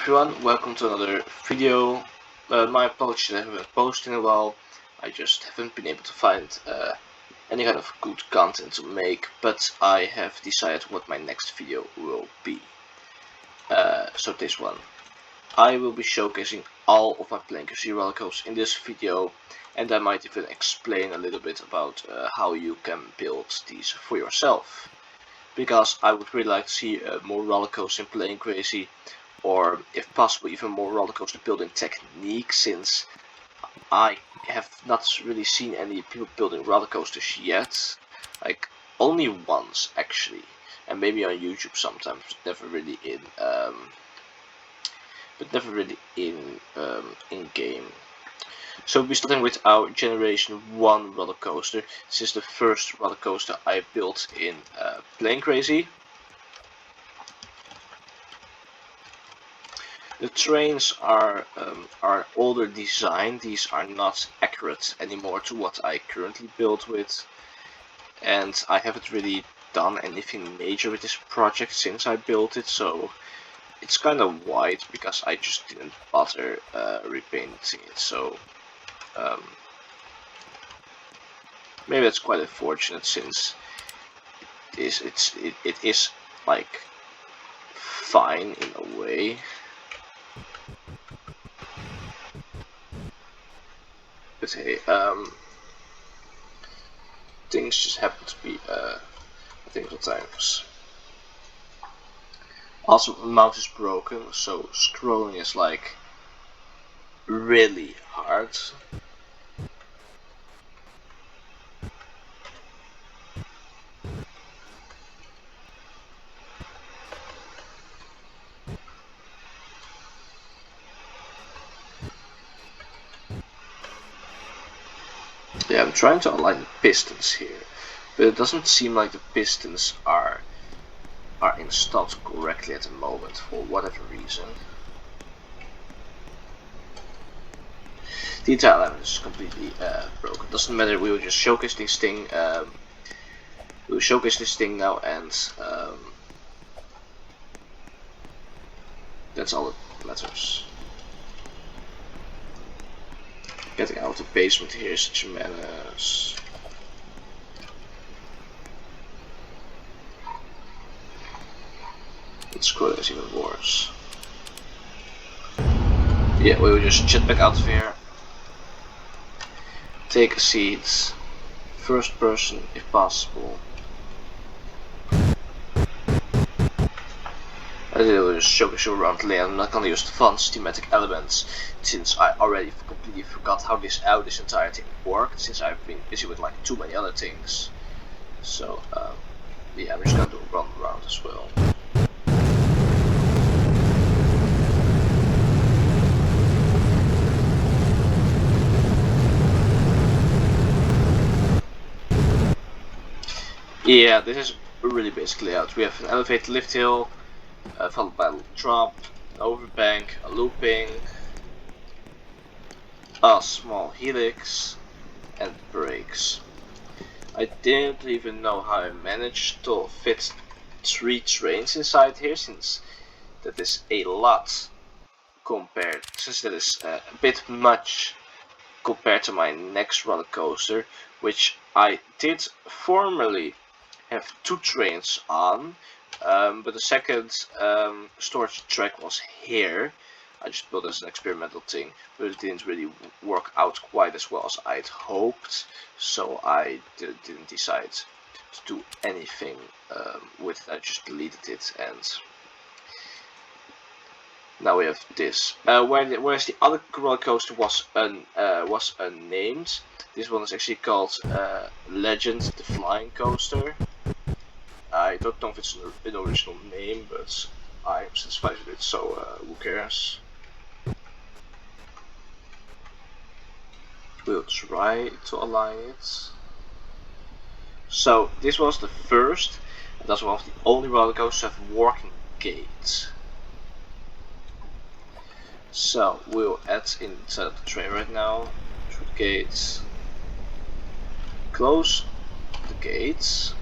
everyone, welcome to another video. My apologies, I haven't been posting in a while. I just haven't been able to find any kind of good content to make, but I have decided what my next video will be. So this one. I will be showcasing all of my Plane Crazy roller coasters in this video, and I might even explain a little bit about how you can build these for yourself. Because I would really like to see more roller coasters in Plane Crazy, or if possible even more roller coaster building technique, since I have not really seen any people building roller coasters yet. Like only once actually, and maybe on YouTube sometimes, never really in in game. So we'll be starting with our Generation 1 roller coaster. This is the first roller coaster I built in Plane Crazy. The trains are older design. These are not accurate anymore to what I currently build with, and I haven't really done anything major with this project since I built it, so it's kind of white because I just didn't bother repainting it. So maybe that's quite unfortunate, since it is like fine in a way. But hey, things just happen to be I think sometimes. Also, the mouse is broken, so scrolling is like really hard. Yeah, I'm trying to align the pistons here, but it doesn't seem like the pistons are installed correctly at the moment for whatever reason. The entire element is completely broken. Doesn't matter. We will just showcase this thing. We will showcase this thing now, and that's all that matters. Getting out of the basement here is such a menace. It's scrolling is even worse. Yeah, we will just jet back out of here. Take a seat. First person if possible. I will just showcase you around the lane. I'm not gonna use the fun thematic elements, since I already completely forgot how this entire thing worked, since I've been busy with like too many other things. So yeah, I'm just gonna do a run around as well. Yeah, this is a really basic layout. We have an elevated lift hill, followed by a little drop, an overbank, a looping, a small helix, and brakes. I didn't even know how I managed to fit 3 trains inside here, since that is a lot compared, since that is a bit much compared to my next roller coaster, which I did formerly have 2 trains on, but the second storage track was here. I just built it as an experimental thing, but it didn't really work out quite as well as I'd hoped, so I didn't decide to do anything with it. I just deleted it, and now we have this. Whereas the other roller coaster was unnamed, this one is actually called Legend the Flying Coaster. I don't know if it's an original name, but I'm satisfied with it, so who cares? We'll try to align it. So this was the first, and that's one of the only roller coasters that have working gates. So we'll add inside the train right now, through the gates, close the gates,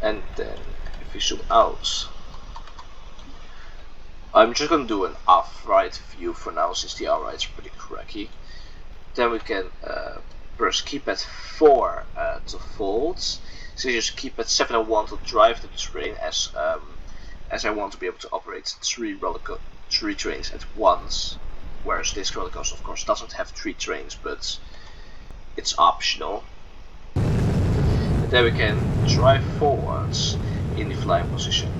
and then if we zoom out, I'm just gonna do an off-right view for now, since the all-right's pretty cracky. Then we can press keypad 4 to fold. So just keypad 7 and 1 to drive the train, as I want to be able to operate three trains at once. Whereas this roller coaster, of course, doesn't have 3 trains, but it's optional. And then we can drive forwards in the flying position.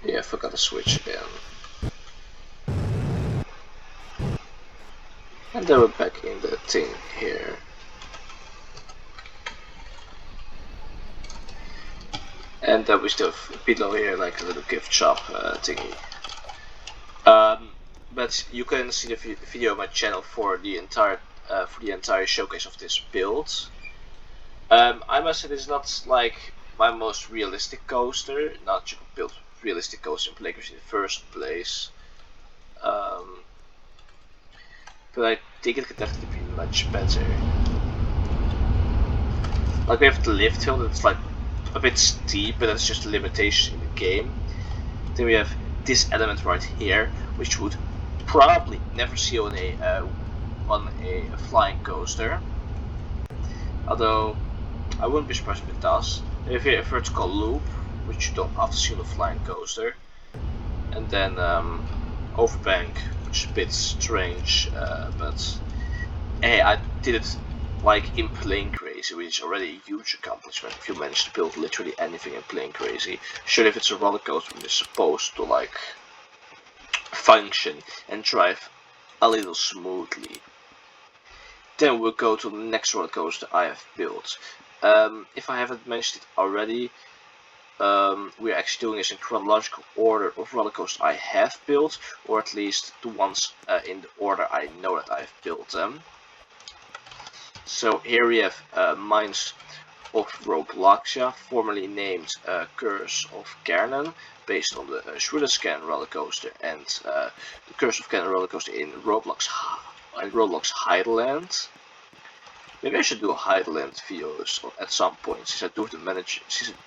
Yeah, I forgot to switch again. And then we're back in the thing here. And then we still have below here like a little gift shop thingy. But you can see the video on my channel for the entire showcase of this build. I must say this is not like my most realistic coaster. Not you could build realistic coaster in Playgrounds in the first place. But I think it could definitely be much better. Like we have the lift hill that's like a bit steep, but that's just a limitation in the game. Then we have this element right here, which would probably never see on a flying coaster. Although I wouldn't be surprised if it does. We have here a vertical loop, which you don't often see on a flying coaster, and then overbank, which is a bit strange, but hey, I did it like in Plane Crazy, which is already a huge accomplishment if you manage to build literally anything in Plane Crazy. Sure, if it's a roller coaster, it's supposed to like function and drive a little smoothly. Then we'll go to the next roller coaster I have built. If I haven't mentioned it already, we're actually doing this in chronological order of roller coasters I have built, or at least the ones in the order I know that I've built them. So here we have Mines of Roblox, formerly named Curse of Kernan, based on the Scan roller coaster, and the Curse of Kernan roller coaster in Roblox Highland. Maybe I should do a Highland videos at some point, since I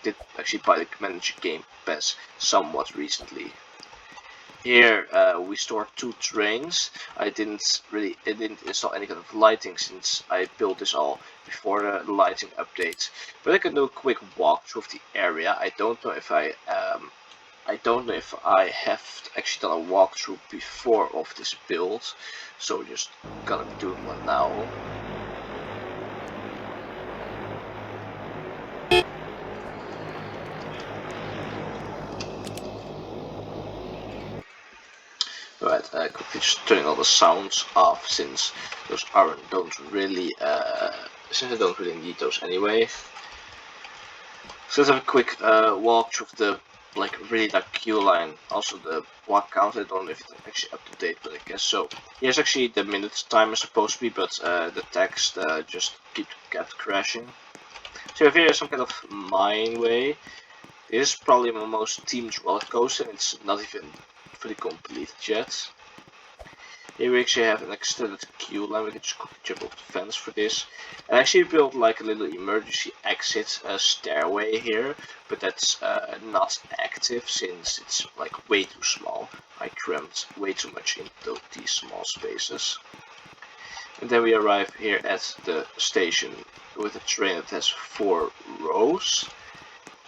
did actually buy the Manager Game Pass somewhat recently. Here we stored 2 trains. I didn't install any kind of lighting since I built this all before the lighting update. But I can do a quick walkthrough of the area. I don't know if I have actually done a walkthrough before of this build, so we're just gonna be doing one now. Right, I could be just turning all the sounds off since those don't really need those anyway. So let's have a quick walkthrough of the really dark queue line. Also the block count, I don't know if it's actually up to date, but I guess so. Here's actually the minute timer supposed to be, but the text just kept crashing. So if here is some kind of mine way. This is probably my most themed roller coaster, and it's not even fully completed yet. Here we actually have an extended queue line. We can just quickly jump off the fence for this. I actually built like a little emergency exit stairway here, but that's not active since it's like way too small. I crammed way too much into these small spaces. And then we arrive here at the station with a train that has 4 rows.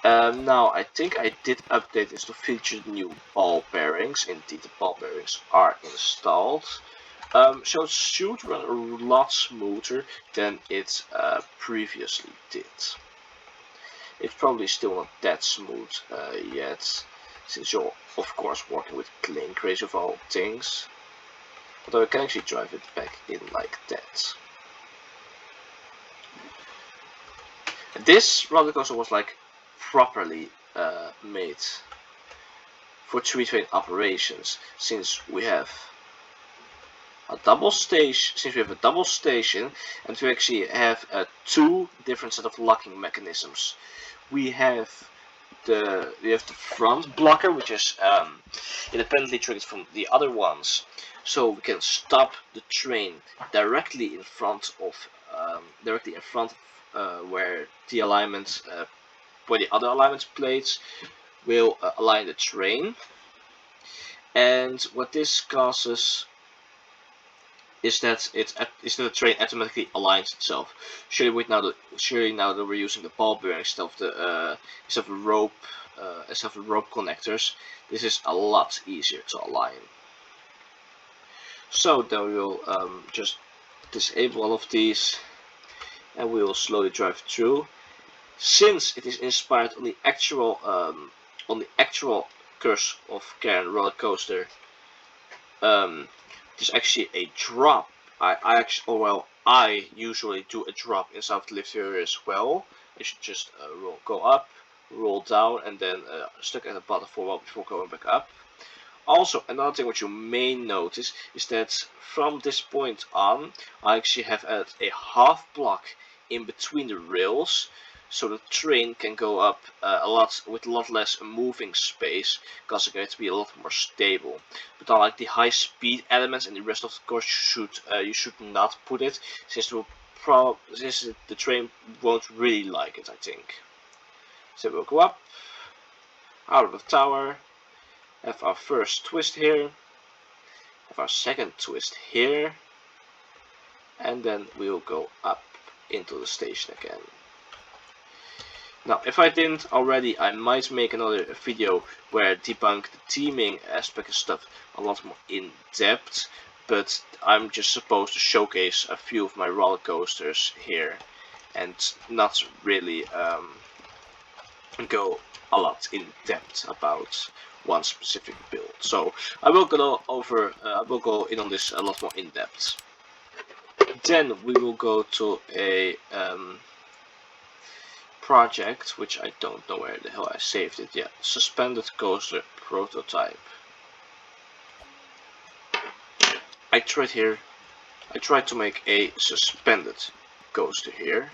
Now I think I did update this to feature new ball bearings. Indeed, the ball bearings are installed. So it should run a lot smoother than it previously did. It's probably still not that smooth yet, since you're of course working with Plane Crazy of all things. Although I can actually drive it back in like that. This roller coaster was like properly made for 3-train operations, since we have a double station, and we actually have 2 different set of locking mechanisms. We have you have the front blocker, which is independently triggered from the other ones, so we can stop the train directly in front of where the alignment, where the other alignment plates will align the train. And what this causes is that the train automatically aligns itself. Surely now that we're using the ball bearing instead of the rope connectors, this is a lot easier to align. So then we will just disable all of these, and we will slowly drive through. Since it is inspired on the actual Curse of Karen roller coaster, there's actually a drop. I usually do a drop inside of the lift here as well. You should just go up, roll down, and then stuck at the bottom for a while before going back up. Also, another thing which you may notice is that from this point on, I actually have added a half block in between the rails, so the train can go up with a lot less moving space, because it's going to be a lot more stable. But unlike the high speed elements and the rest of the course, you should not put it, since the train won't really like it, I think. So we'll go up, out of the tower, have our first twist here, have our second twist here, and then we'll go up into the station again. Now, if I didn't already, I might make another video where I debunk the teaming aspect and stuff a lot more in depth, but I'm just supposed to showcase a few of my roller coasters here and not really go a lot in depth about one specific build. So I will go in on this a lot more in depth. Then we will go to a project, which I don't know where the hell I saved it yet. Suspended coaster prototype. I tried to make a suspended coaster here.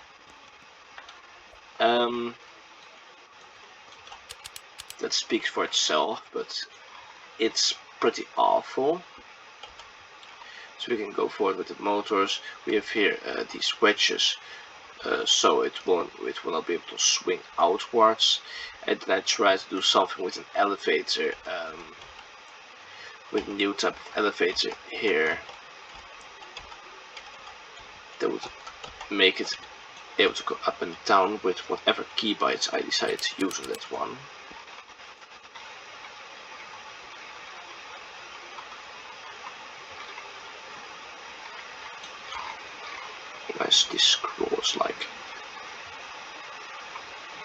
That speaks for itself, but it's pretty awful. So we can go forward with the motors. We have here these wedges, so it will not be able to swing outwards. And then I try to do something with an elevator, with a new type of elevator here that would make it able to go up and down with whatever key bytes I decided to use on that one. Nice, this scrolls like.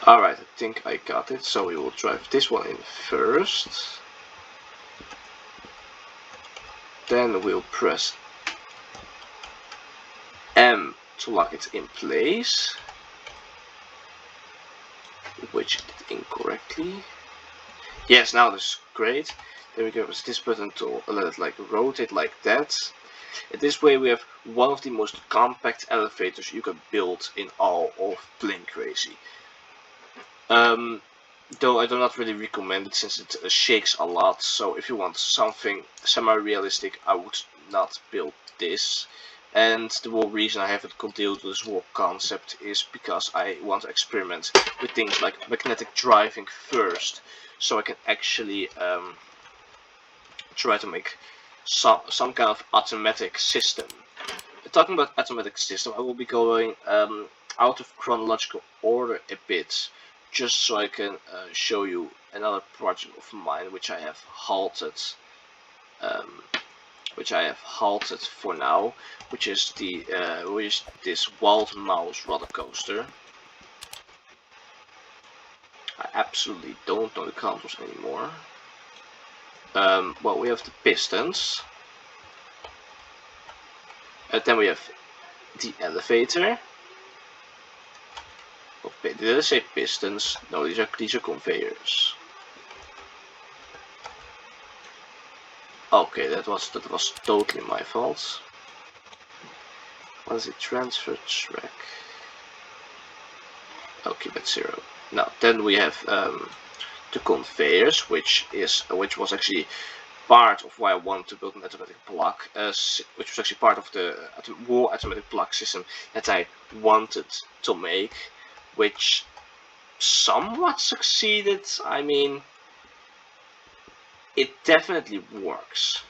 Alright, I think I got it, so we will drive this one in first. Then we'll press M to lock it in place, which I did incorrectly. Yes, now this is great. Then we can press this button to let it like rotate like that. And this way we have one of the most compact elevators you can build in all of Plane Crazy. Though I do not really recommend it since it shakes a lot, so if you want something semi-realistic, I would not build this. And the whole reason I haven't continued with this whole concept is because I want to experiment with things like magnetic driving first, so I can actually try to make some kind of automatic system. Talking about automatic system, I will be going out of chronological order a bit, just so I can show you another project of mine which I have halted for now, which is this Wild Mouse roller coaster. I absolutely don't know the contours anymore. Well, we have the pistons. Then we have the elevator. Okay, did I say pistons? No, these are conveyors. Okay, that was totally my fault. What is it? Transfer track. Okay, that's 0. Now then we have the conveyors, which was actually part of why I wanted to build an automatic block, which was actually part of the more automatic block system that I wanted to make, which somewhat succeeded. I mean, it definitely works,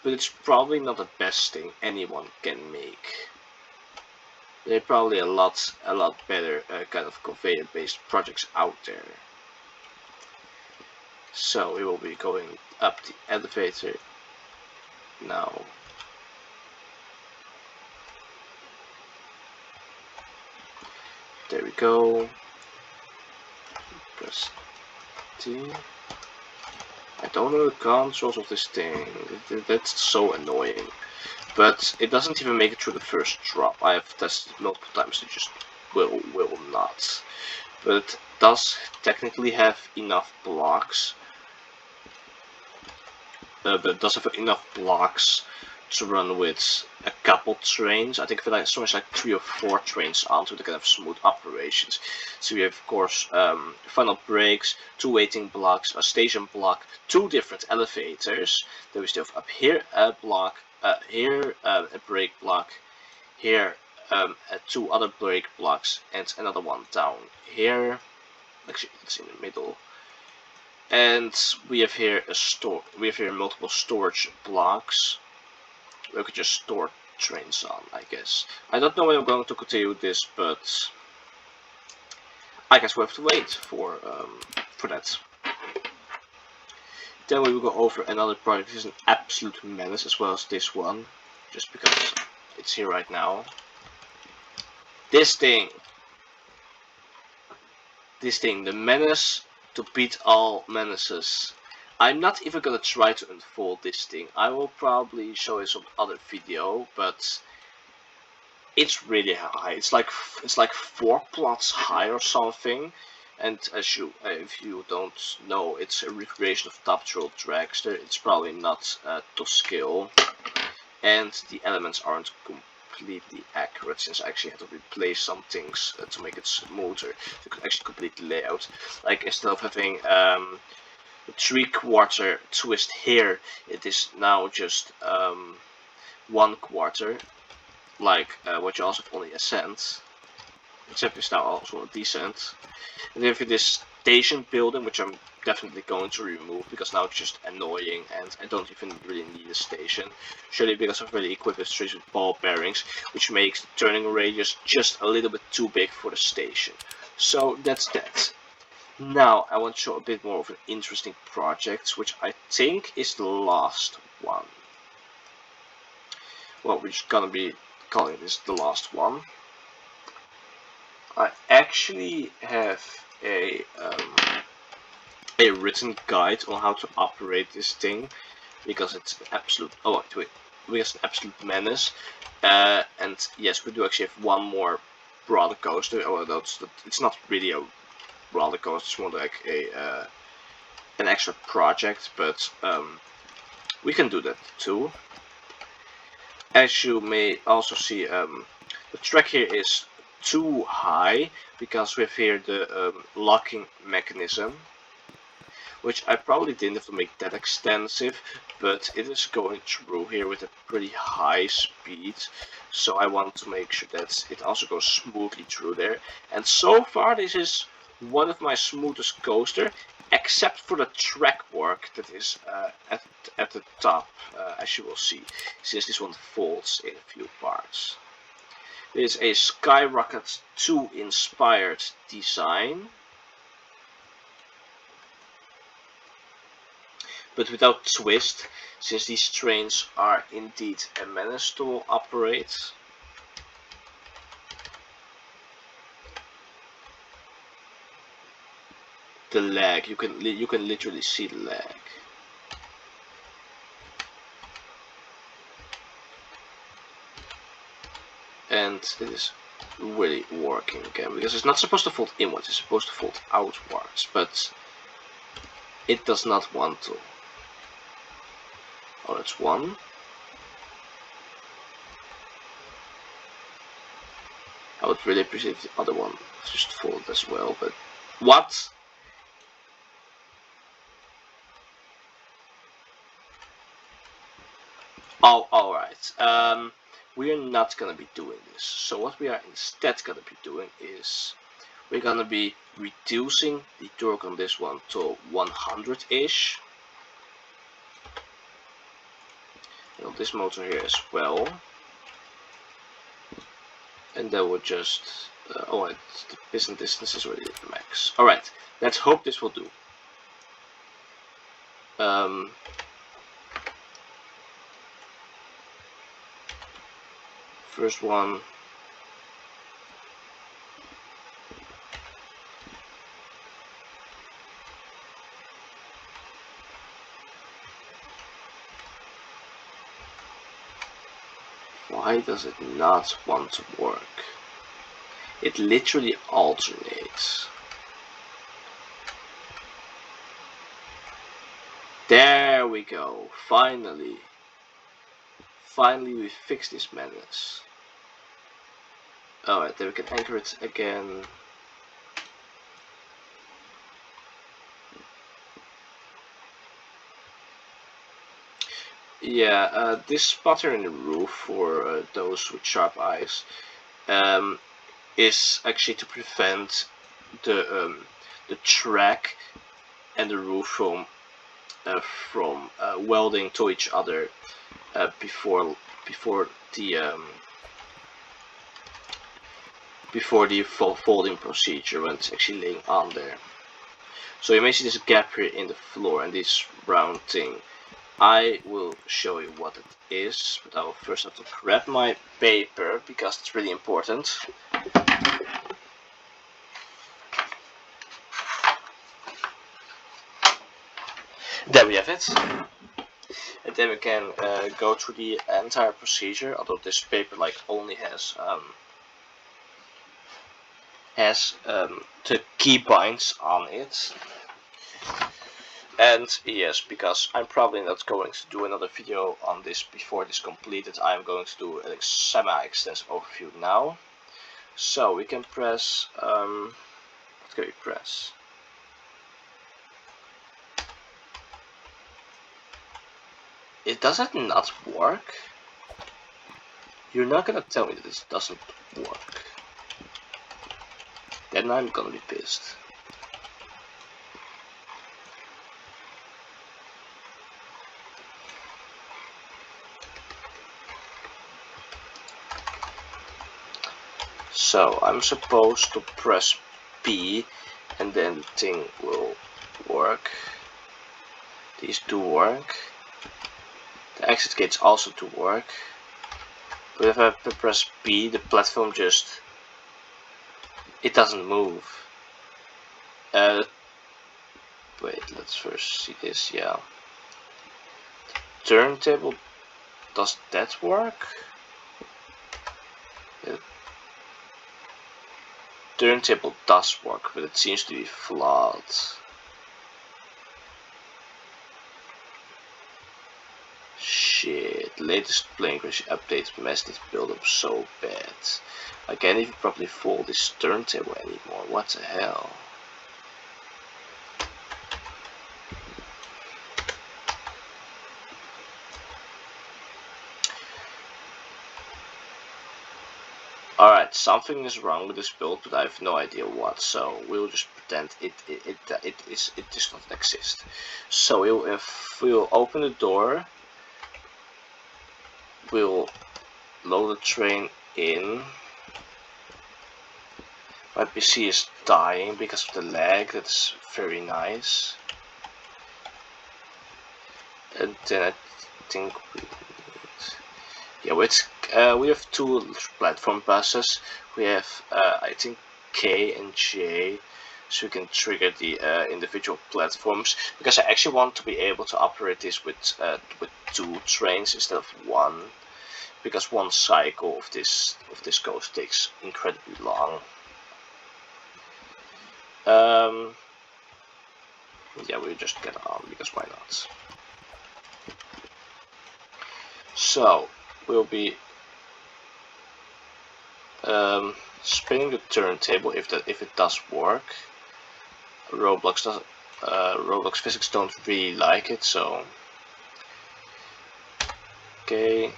but it's probably not the best thing anyone can make. There are probably a lot better kind of conveyor-based projects out there. So we will be going up the elevator now. There we go. Press T. I don't know the controls of this thing. That's so annoying. But it doesn't even make it through the first drop. I have tested multiple times. It just will not. But it does technically have enough blocks. But it does have enough blocks to run with a couple trains. I think like so much like 3 or 4 trains onto the kind of smooth operations. So we have of course final brakes, 2 waiting blocks, a station block, 2 different elevators. Then we still have up here a block, here a brake block, here 2 other brake blocks, and another one down here. Actually, it's in the middle. And we have here multiple storage blocks. We could just store trains on, I guess. I don't know when I'm going to continue this, but I guess we'll have to wait for that. Then we will go over another project. This is an absolute menace as well as this one, just because it's here right now. This thing, the menace to beat all menaces. I'm not even gonna try to unfold this thing. I will probably show you some other video, but it's really high. It's like 4 plots high or something. And as if you don't know, it's a recreation of Top Thrill Dragster. It's probably not to scale, and the elements aren't completely accurate, since I actually had to replace some things to make it smoother. To actually complete the layout. Like instead of having a 3/4 twist here, it is now just 1/4, like what you also have on the ascent, except it's now also on a descent. And then for this station building, which I'm definitely going to remove because now it's just annoying and I don't even really need a station. Surely because I've already equipped the streets with ball bearings, which makes the turning radius just a little bit too big for the station. So that's that. Now I want to show a bit more of an interesting project, which I think is the last one. Well, we're just gonna be calling this the last one. I actually have a written guide on how to operate this thing, because it's an absolute because it's an absolute menace. And yes, we do actually have one more rollercoaster. Although it's not really a rollercoaster, it's more like an extra project, but we can do that too. As you may also see, the track here is too high because we have here the locking mechanism, which I probably didn't have to make that extensive, but it is going through here with a pretty high speed, so I want to make sure that it also goes smoothly through there. And so far this is one of my smoothest coaster, except for the track work that is at the top, as you will see, since this one folds in a few parts. It is a Skyrocket 2 inspired design, but without twist, since these trains are indeed a menace to operate. The lag, you can literally see the lag. And it is really working again, because it's not supposed to fold inwards, it's supposed to fold outwards, but it does not want to. Oh, that's one. Oh, would really appreciate if the other one just folded as well, but what? Oh, alright. We are not gonna be doing this. So what we are instead gonna be doing is we're gonna be reducing the torque on this one to 100-ish. On this motor here as well. And then we'll just oh, the piston distance is already at the max. Alright, let's hope this will do. First one. Why does it not want to work? It literally alternates. There we go. Finally. Finally we fixed this madness. Alright, then we can anchor it again. Yeah, this spotter in the roof for those with sharp eyes is actually to prevent the track and the roof from welding to each other before the folding procedure when it's actually laying on there. So you may see this gap here in the floor and this round thing. I will show you what it is, but I will first have to grab my paper because it's really important. There we have it. And then we can go through the entire procedure, although this paper like only has the key binds on it. And yes, because I'm probably not going to do another video on this before this completed, I'm going to do a semi-extensive overview now. So we can press, what can we press? Does it not work? You're not gonna tell me that this doesn't work. Then I'm gonna be pissed. So I'm supposed to press P and then the thing will work. These do work. The exit gates also do work. But if I press P, the platform just... it doesn't move. Wait, let's first see this, yeah. Turntable, does that work? Turntable does work, but it seems to be flawed. Shit, latest playing crash update messed this build up so bad. I can't even properly fold this turntable anymore, what the hell? Alright, something is wrong with this build, but I have no idea what, so we'll just pretend it does not exist. So if we'll open the door, we'll load the train in. My PC is dying because of the lag, that's very nice. And then I think we have two platform buses. We have I think K and J, so we can trigger the individual platforms, because I actually want to be able to operate this with two trains instead of one, because one cycle of this coast takes incredibly long. Yeah, we'll just get on, because why not? So we'll be spinning the turntable, if it does work. Roblox physics don't really like it, so okay.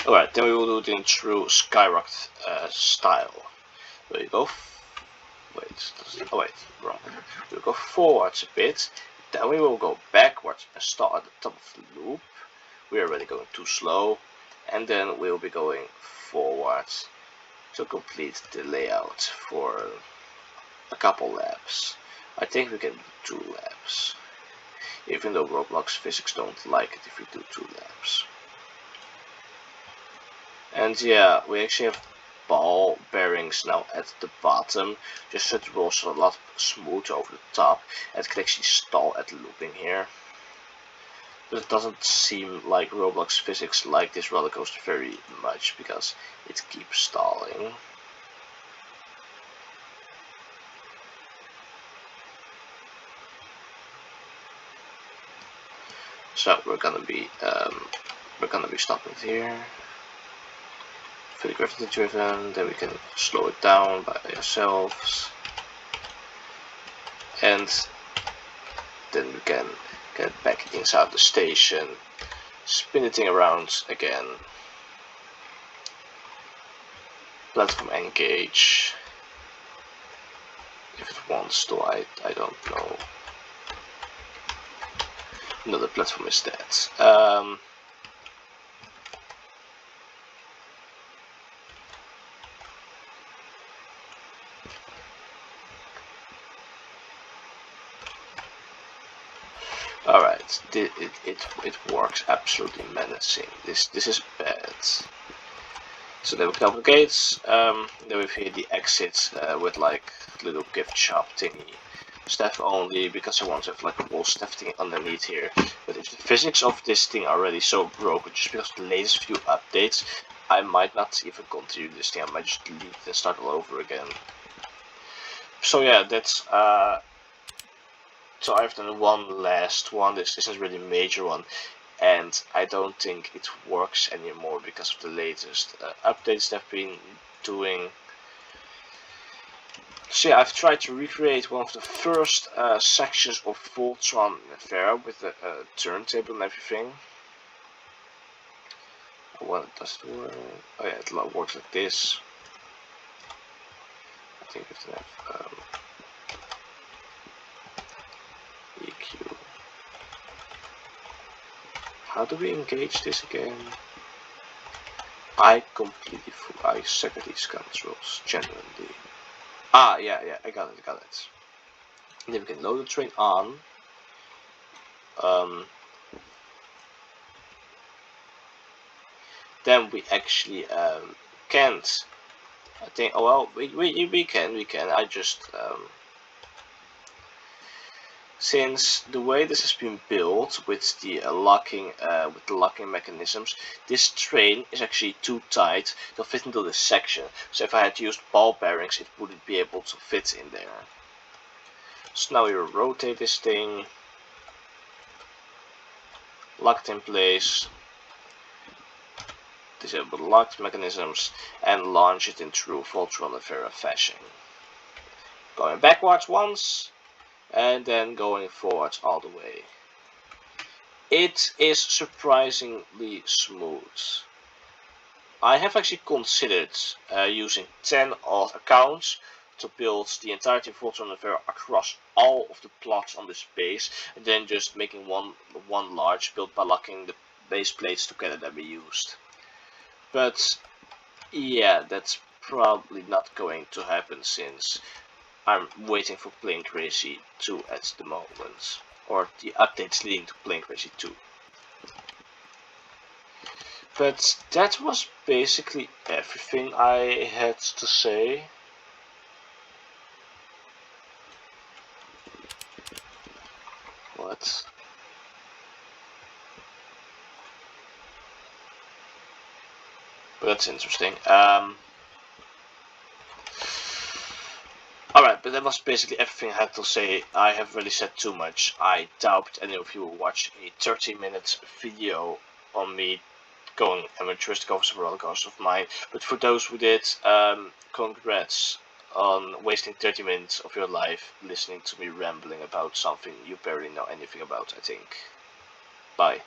Alright, then we will do it in true Skyrocket style. There you go. Wait, wrong. We'll go forwards a bit, then we will go backwards and start at the top of the loop. We are already going too slow, and then we'll be going forwards to complete the layout for a couple laps. I think we can do 2 laps, even though Roblox physics don't like it if we do 2 laps. And yeah, we actually have ball bearings now at the bottom, just so it rolls a lot smoother over the top, and it can actually stall at looping here. But it doesn't seem like Roblox physics like this roller coaster very much, because it keeps stalling. So we're gonna be stopping here. Fully gravity driven, then we can slow it down by ourselves, and then we can get back inside the station, spin the thing around again, platform engage, if it wants to, I don't know. No, the platform is dead. Alright, it works absolutely menacing. This is bad. So then we can open the gates, then we have the exits with like little gift shop thingy. Staff only, because I want to have like a whole staff thing underneath here. But if the physics of this thing are already so broken, just because of the latest few updates, I might not even continue this thing. I might just delete it and start all over again. So yeah, that's so I've done one last one. This isn't really a major one, and I don't think it works anymore because of the latest updates they've been doing. So yeah, I've tried to recreate one of the first sections of Voltron Nevera with the turntable and everything. Well, does it work? Oh yeah, it works like this. I think we have to have EQ. How do we engage this again? I suck at these controls, genuinely. Ah, yeah, I got it. And then we can load the train on. Then we actually can't. I think. Oh well, we can. I just since the way this has been built with the locking mechanisms, this train is actually too tight to fit into this section. So if I had used ball bearings, it wouldn't be able to fit in there. So now we will rotate this thing, lock it in place, disable the locked mechanisms, and launch it in true Voltron Nevera fashion. Going backwards once, and then going forwards all the way. It is surprisingly smooth. I have actually considered using 10 odd accounts to build the entirety of Voltron Nevera across all of the plots on this base, and then just making one large build by locking the base plates together that we used. But yeah, that's probably not going to happen since I'm waiting for Plane Crazy 2 at the moment, or the updates leading to Plane Crazy 2. But that was basically everything I had to say. What? But that's interesting. Alright, but that was basically everything I had to say. I have really said too much. I doubt any of you will watch a 30-minute video on me going amateurish to go for some roller coasters of mine. But for those who did, congrats on wasting 30 minutes of your life listening to me rambling about something you barely know anything about, I think. Bye.